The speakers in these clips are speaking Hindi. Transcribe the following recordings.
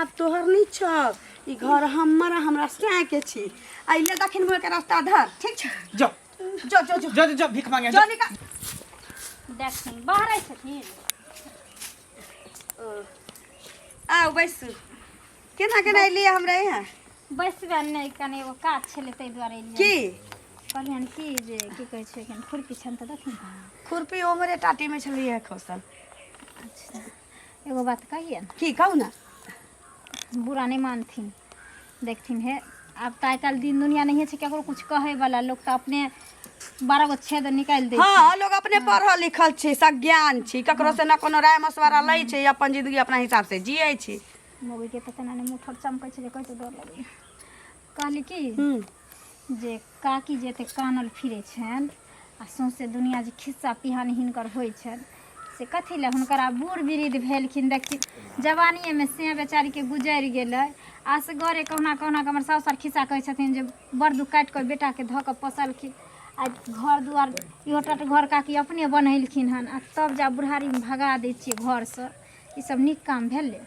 बात तोहर नहीं छ ई घर हमरा से के छी आइले दखिन मोर के रास्ता धर ठीक छ जो जो जो जो जो जो भीख मांगे जो निका देखिन बाहर आई छथिन आओ बैसु केना केना लिए हमरा यहाँ बैसबे नहीं कने एगो काज छले तै दुआरे एलियै की कहलियन की जे की कहै छै कने खुरपी छन त देखिन खुरपी ओमरे टाटी में छलिए खोसल अच्छा एगो बात कहिए की कहू ना बुरा नहीं मानथिन देखथिन हे अब तो आइ काल्हि दिन दुनिया नहीं है केकरो कुछ कहे वाला लोग तो अपने 12 गो छेद निकाल दे हाँ लोग अपने पढ़ल लिखल छी सज्ञान छी ककरो से ना कोनो राय मशवरा लै छै अपन जिंदगी अपना हिसाब से जियै छी मोगी के पता नहीं मुठर चमकै छै कहै तो डर लगे कहली की जे काकी जेते कानल फिरे छन आ सौंसे दुनिया जे खिस्सा पिहानी हिनकर होइ छन से कथी ले हुनकरा बूढ़ वृद्ध भेलखिन देखी जवानीए में से बेचारी के गुजर गेलै असगरे कहना कहना के हमर सासुर खिस्सा कहै छथिन जे बड़ दुख काटि के बेटा के धऽ के पोसलखिन आ घर दुआर इहो टट घर काकी अपने बनेलखिन हन आ तब जा बुढ़ारी में भगा दै छियै घर से ई सब नीक काम भेलै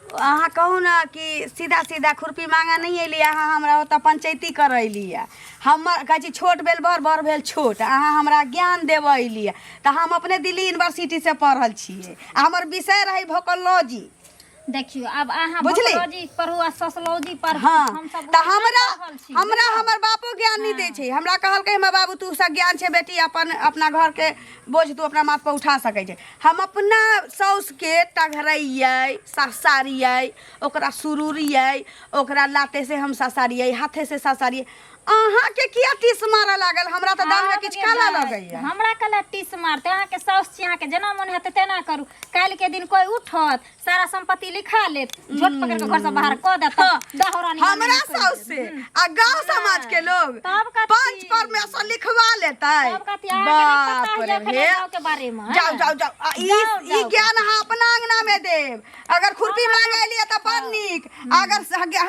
अहाँ कहू ना कि सीधा सीधा खुरपी मांगा नहीं अलिए अहाँ हमरा ओतऽ पंचायती करैलिए हमर कहै छी छोट भेल बड़ बड़ भेल छोट अहाँ हमरा ज्ञान देबै अलिए तऽ हम अपने दिल्ली यूनिवर्सिटी से पढ़ल छियै आ हमर विषय रहै भोकोलॉजी देखियो अब अहाँ भोकोलॉजी पढ़ू आ सोशियोलॉजी पढ़ू हाँ हम सब तऽ हमरा हमर बापो ज्ञान नहीं दै छै हमरा कहलकै हमर बाबू तू सब ज्ञान छै बेटी अपन अपना घर के बोझ तू अपना माथ पर उठा सकै छै हम अपना साउस के टघरैयै ससारियै ओकरा सुरूरियै ओकरा लाते से हम ससारियै हाथे से ससारियै अहाँ के किया टीस मारा लागल हमरा त दान में किछ काला लगैया हमरा कला टीस मारते अहाँ के साउस छी अहाँ के जेना मन हेते तेना करू काल के दिन कोई उठत सारा संपत्ति लिखा लेत झोट पकड़ के घर से बाहर क देत दहरा नहीं हमरा साउस से आ गांव समाज के लोग पंच परमेश्वर लिखवा लेतै बाप रे गांव के बारे में जाओ जाओ जाओ ई ज्ञान अहाँ अपना अंगना में देब अगर खुरपी मांगे लिए त बड़ नीक अगर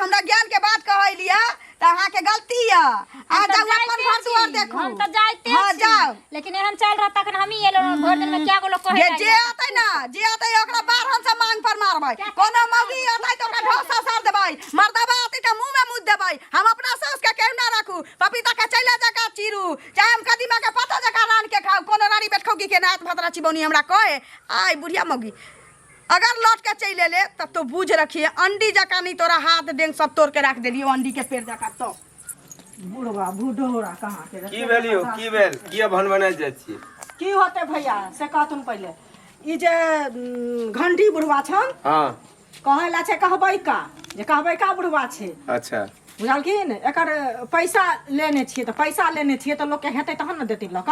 हमरा ज्ञान के बात कहलिए त अहाँ के गलती है आ जाओ अपन घर दुआर देखो हम त जाइते हां जाओ लेकिन एहन चल रहा तखन हम ही एलो भोर दिन में क्या गो लोग कहे जे आतै ना जे आतै ओकरा बारहन से मांग पर मारबै कोनो मौगी आतै त ओकरा ढोसा सार देबै मर्दबा आतै त मुंह में मुद देबै हम अपना सास के केहू ना राखू पपीता के चैला जका चीरू चाहे हम कदीमा के पत्ता जका रान के खाऊ कोनो रानी बेटखौकी के नात भतरा चिबौनी हमरा कहे आय बुढ़िया मौगी अगर लौट के चले ले तब तो बूझ रखिए अंडी जका नहीं तोरा हाथ डेंग सब तोड़ के रख देलियो अंडी के पेड़ जका तो बुढ़वा बुढ़ोरा कहां के की भेलियो की भेल किया भन बनाय जाय छी की होते भैया से कहतुन पहले ई जे घंटी बुढ़वा छन हां कहला छे कहबै का जे कहबै का बुढ़वा छे अच्छा बुझलखिन एकर पैसा लेने छिए त पैसा लेने छिए त लोग के हेतै तहन न देतै लोग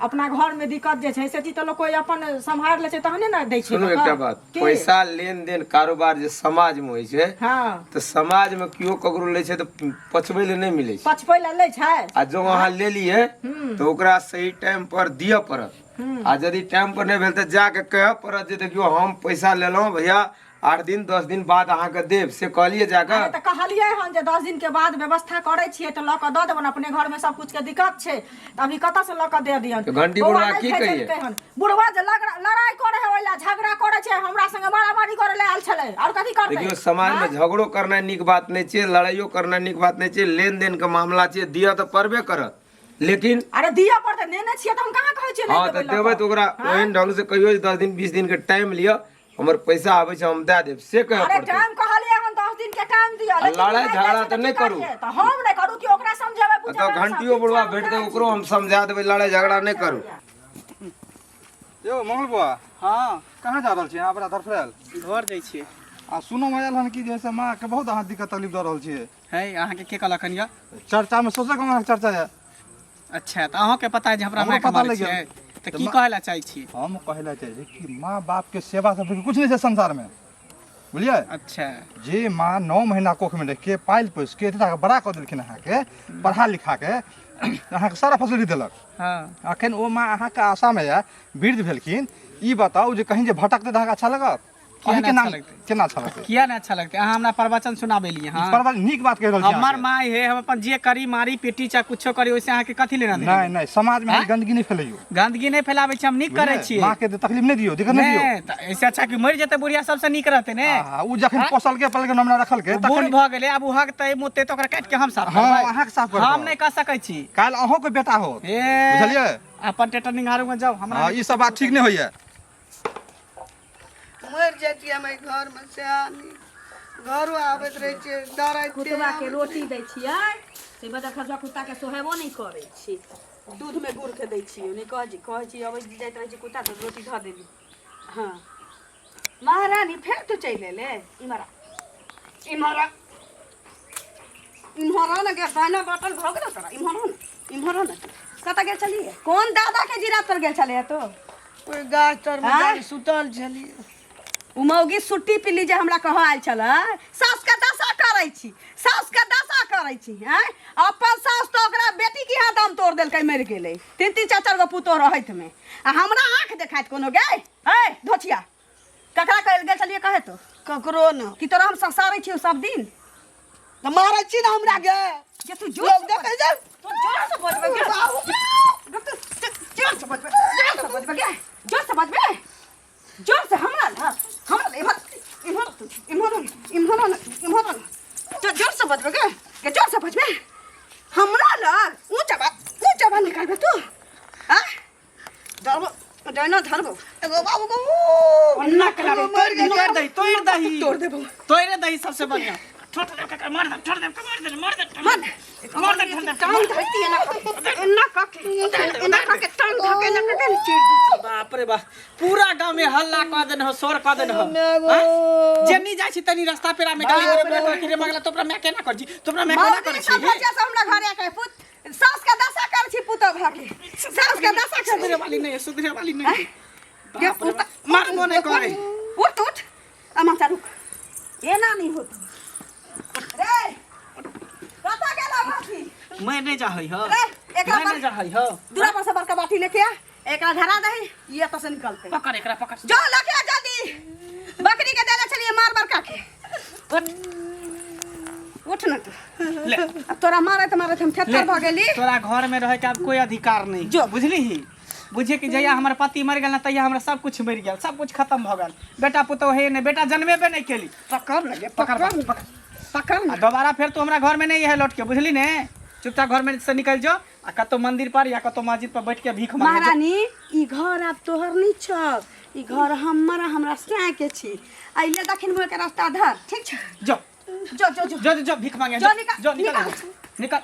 अपना घर में दिक्कत जे छै से चीज त लोग कोई अपन संभाल ले छै तहने न दै छै सुनो एकटा बात पैसा लेन देन कारोबार जे समाज में होय छै हां त समाज में कियो ककरो ले छै त पछबै ले नहीं मिलै छै पछबै ले लै छै आ जो अहाँ ले लिए तो ओकरा सही टाइम पर दिय पड़त आ यदि टाइम पर नहीं भेल त जाके कह पड़त जे देखियो हम पैसा लेलौ भैया 8 दिन 10 दिन बाद अहाँ के देब से कहलिए जाकर त कहलिए हन जे 10 दिन के बाद व्यवस्था करे छिए त ल क द देबन अपने घर में सब कुछ के दिक्कत छै त अभी कत से ल क दे दियन तो घंटी बुढ़वा की कहिए बुढ़वा जे लड़ाई करे है ओइला झगड़ा करे छै हमरा संगे मारामारी करे ले आल छले और कथि करते देखियो समाज में झगड़ो करना नीक बात नहीं छै लड़ाइयो करना नीक बात नहीं छै लेन देन के मामला छै दिया त परबे करत लेकिन अरे दिया पड़ते नेने छिए त हम कहां कहै छिए हां त देबै त ओकरा ओहन ढंग से कहियो 10 दिन 20 दिन के टाइम लियो हमर पैसा आबै छै हम दे देब से कह अरे टाइम कहलिए हम 10 दिन के टाइम दिया लेकिन लड़ाई झगड़ा त नहीं करू त हम नहीं करू कि ओकरा समझावे बुझावे त घंटियो बुढ़वा भेट दे ओकरो हम समझा देबै लड़ाई झगड़ा नहीं करू यो मंगल बुआ हां कहां जा रहल छी अहाँ बड़ा धरफड़ल घर जाइ छी आ सुनो मजाल हन कि जैसे मां के बहुत अहाँ दिक्कत तकलीफ द रहल छी है अहाँ के कहलखन या चर्चा में सोचे कहां चर्चा है अच्छा त अहाँ के पता है जे हमरा मां के पता मारे लग छै त की कहला चाहै छी हम कहला चाहिए कि माँ बाप के सेवा सब कुछ नहीं है संसार में बुझलिए अच्छा जे माँ 9 महीना कोख में रख के पाल पोस के इतना बड़ा कर देलखिन अहाँ के पढ़ा लिखा के अहाँ के सारा फैसिलिटी देलक हां अखन ओ माँ अहाँ के आशा में वृद्ध भेलखिन ई बताऊ जे कहीं जे भटकते त अहाँ के अच्छा लगत किया अहीं के ना नाम अच्छा लगते केना अच्छा लगते किया ना अच्छा लगते अहाँ हमरा प्रवचन सुनाबेलिए हाँ परवाल नीक बात कह रहल छी हमर अहाँके। माय है हम अपन जे करी मारी पेटी चाहे कुछो करी ओइसे अहाँ के कथी लेना देना नहीं नहीं समाज में हाँ? गंदगी नहीं फैलाइयो गंदगी नहीं फैलाबै छी हम नीक करे छियै माँ के तकलीफ नहीं दियो दिक्कत नहीं दियो नहीं तऽ ऐसे अच्छा कि मरि जेतै बुढ़िया सबसे नीक रहतै ने उ जखन पोसल के पल के हमरा रखल के बूढ़ तखन भऽ गेलै आब उ हगतै मुतै तऽ ओकरा काटि के हम साफ हां करबै अहाँ के साफ कर हम नहीं कह सकै छी काल अहों के बेटा हो ए बुझलिए अपन टेटर निहारू में जाओ हमरा हां ई सब बात ठीक नहीं होइए। मर जाती हम घर में से आनी घरो आबैत रहे छै डरै कुतबा के रोटी दै छियै से बच्चा खसबा कुत्ता के सोहेबो नहीं करै छी दूध में गुड़ के दै छियै नहीं कहै छी अबै जाइत रहै छै कुत्ता तऽ रोटी धऽ देली हाँ महारानी फेर तू चल ले इमरा इमरा इमरा ना के बहना बटन भ गेल तोरा इमरा ना कत गेल छलिए कौन दादा के जीरा तर गेल छले तो ओइ गाछ तर में हाँ? जाके सुतल छली उमौगी सुट्टी पिली जे हमरा कह आयल छल सास के दशा करै छी सास के दशा करै छी हैं अपन सास तो ओकरा बेटी के हाथ दम तोड़ देलकै मरि गेलै 3-3 4-4 गो पुतोह रहैत में आ हमरा आंख देखाइत कोनो गे ए धोचिया ककरा कहल गेल छलिए कहे तो ककरो न कि तोरा हम संसारै छी सब दिन तऽ मारै छी न हमरा गे जे तू जोर से देखे जा तू जोर से बजबे गे जोर से बजबे जोर से बजबे गे जोर से बजबे जोर से हमरा इमर जोर से बजबे गे जोर से बजबे हमरा लग ऊंचा बात निकालबे तू हां धरबो डैना धरबो एगो बाबू को अन्ना कला तोड़ दही तोड़ देबो तोड़े दही सबसे बढ़िया छोड़ दे मार दे छोड़ दे मार दे टांग धरती है ना के टांग धके ना के चीर दी बाप रे बाप पूरा गांव में हल्ला कर देन हो शोर कर देन हो जेनी जाय छी तनी रास्ता पेरा में गाली रे बेटा किरे मगला तोपरा मैं केना कर छी तोपरा मैं केना कर छी हमरा घरे के पुत सास के दशा कर छी पुतो भागे सास के दशा कर सुधरे वाली नहीं सुधरे वाली नहीं के पुत मारबो नहीं करे उठ अमा रुक ये ना नहीं होत रे कता गेला बाटी मैं नहीं जाहई हो रे एकरा मैं नहीं जाहई हो दूरा पर से बड़का बाटी लेके आ एकरा धरा दही ये तो से निकलते पकड़ एकरा पकड़ जो लेके आ जल्दी बकरी के देले छलिए मार बड़का के उठ ना तू ले अब तोरा मारे हम थेथर भ गेली तोरा घर में रहे के अब कोई अधिकार नहीं जो। बुझली ही बुझे कि जहिया हमार पति मर गेल ना तहिया हमरा सब कुछ मर गेल सब कुछ खत्म भ गेल बेटा पुतो है नहीं बेटा जन्मेबे नहीं केली पकड़ लगे पकड़ आ दोबारा फिर तू हमरा घर में नहीं है लौट के बुझली ने चुपचाप घर में से निकल जाओ आ कतो मंदिर पर या कतो मस्जिद पर बैठ के भीख मांगे महारानी ई घर अब तोहर नहीं छ ई घर हमरा से के छी आइले दक्षिण मुंह के रास्ता धर ठीक छ जो जो भीख मांगे जो निकल, जो निकल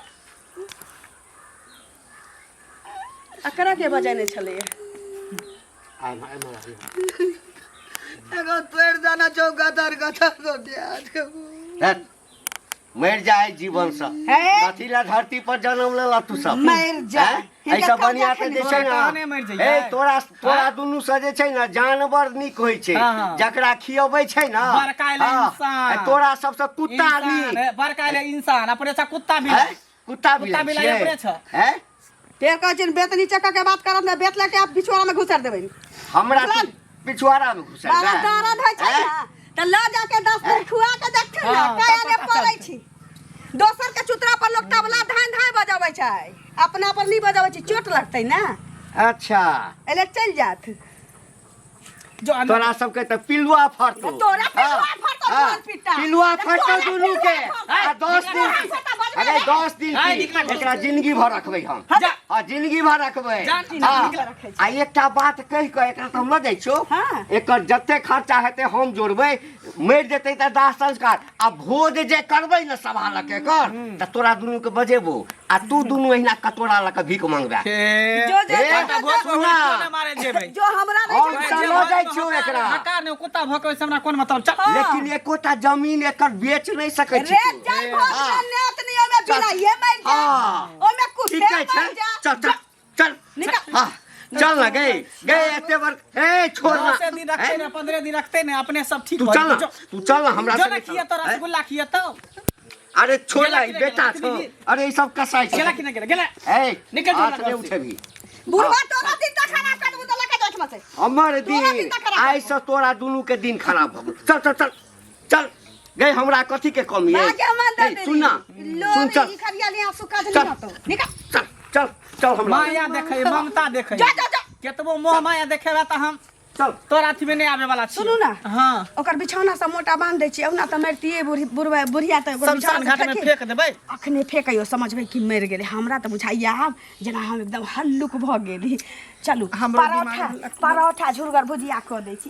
अकरा के बजाने छले एगो पेड़ दाना चौका तर को दे मर जाए जीवन से है? कथिला धरती पर जन्म लेला तू सब मर जाए। हैं? ऐसा बढ़िया ते जे छै कहने मर ना जाइए। ए तोरा दुनू से जे छै ना जानवर नीक होय छै हाँ, हाँ। जकरा खियबै छै ना बड़काइले हाँ, इंसान। ए तोरा सबसे कुत्ता नीक बड़का इंसान अपने से कुत्ता भी हैं? कुत्ता भी कुत्ता भी लगे अपने छ। हैं पेड़ का जिन बेतनी चक्का के बात करब ना बेत लेके आप बिछुआ में घुसर देबै हमरा तू पिछवाड़ा में घुसा बाबा दर्द है छै ना त ल जाके 10 दिन खुआ के देखथिन ना हाँ, काया तब ने पता पड़ै चलतै। छी दोसर के चुतरा पर लोग तबला धान बजाबै छै अपना पर नहीं बजाबै छै चोट लगतै ना अच्छा एले चल जात जो तोरा सबके त पिलुआ फरतो तोरा पिलुआ फरतो, हाँ, तोर पिटा। पिलुआ फरतो तोरा दुनू के पिलुआ आ 10 दिन फरतो, बजबे अरे नहीं। 10 दिन हाय, की निकला, एकरा जिंदगी भर रखबै हम जा। हां जिंदगी भर रखबै जान, हाँ, निकला रखै छै। आ एकटा बात कहि के एकरा त हम दै छौ हाँ। एकर जते खर्चा हेतै हम जोड़बै मरि जेतै त दाह संस्कार आ भोज जे करबै न सभा लऽ के कर त तोरा दुनू के बजेबो आ तू दुनू एहिना कटोरा लऽ के भीख मंगबे जो ए, जो भोज सुना। को मारे जेबै जो हमरा हम नहीं सब लऽ जाइ छियौ एकरा हका ने कुत्ता भौंके से हमरा कोन मतलब चल लेकिन एकोटा जमीन एकर बेच नहीं सकै छी रे जाय भोज हाँ। के नेत नहीं ओमे बिना ये मर जा हाँ। ओमे कुछ ठीक है मर जा चल चल चल निकल। हाँ चल ना गए एते बार ए छोड़ ना 10 दिन रखते ने 15 दिन रखते ने अपने सब ठीक तू हो चल ना जाए। तू चल ना हमरा जो से ना नहीं किया तो चल। हैं? रसगुल्ला किया तो अरे छोड़ गेला ना कि नहीं बेटा गेला? छो कितनी अरे ई सब कसाई गेला छै कि नहीं गेला गेला ए निकल जो हाथ ना नहीं घर से। उठेबी बुढ़वा तोरा दिन तक खाना कर दू तो लगा एठमा से हमर तोरा दिन चिंता करा आइ से तोरा दुनू के दिन खराब भ गेल चल चल चल चल गई हमरा कथी के कमी है भाग्य मान दे ए, सुन ना सुन चल ई खरिया ले आंसू काज चल। नहीं हटो निकल चल चल चल हमरा माया देखे ममता देखे जा जा जा केतबो मोह माया देखेबा त हम चल तोरा अथी में नहीं आवे वाला छी सुनू ना हां ओकर बिछौना से मोटा बांध दै छी औना त मरतिए बुढ़िया त ओकर शमशान घाट में फेंक देबै अखने फेंकइयो समझबै कि मर गेलै हमरा त बुझाइया आब जेना हम एकदम हल्लुक भ गेली चलू हमरो परोठा दिमाग परोठा झुरगर भुजिया क दै छी